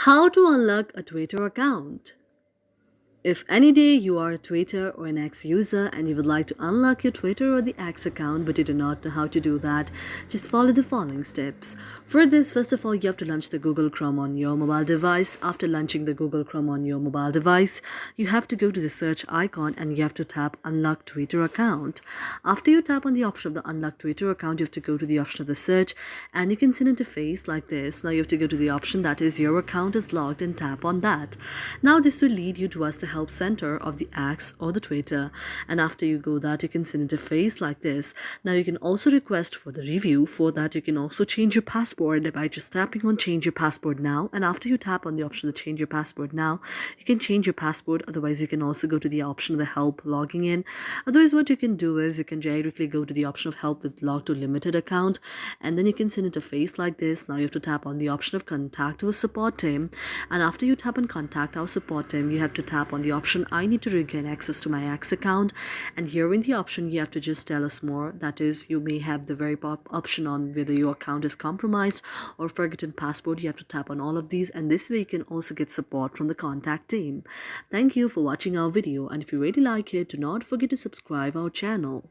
How to unlock a Twitter account. If any day you are a Twitter or an X user and you would like to unlock your Twitter or the X account but you do not know how to do that, just follow the following steps. For this, first of all, you have to launch the Google Chrome on your mobile device. After launching the Google Chrome on your mobile device, you have to go to the search icon and you have to tap Unlock Twitter Account. After you tap on the option of the Unlock Twitter account, you have to go to the option of the search and you can see an interface like this. Now you have to go to the option that is your account is logged and tap on that. Now this will lead you towards the help center of the X or the Twitter, and after you go that you can see an interface like this. Now you can also request for the review. For that you can also change your password by just tapping on change your password now, and after you tap on the option to change your password now, you can change your password. Otherwise you can also go to the option of the help logging in. Otherwise what you can do is you can directly go to the option of help with log to limited account, and then you can see an interface like this. Now you have to tap on the option of contact our support team, and after you tap on contact our support team, you have to tap on the option I need to regain access to my X account, and here in the option you have to just tell us more. That is, you may have the very option on whether your account is compromised or forgotten password. You have to tap on all of these, and this way you can also get support from the contact team. Thank you for watching our video, and if you really like it, do not forget to subscribe our channel.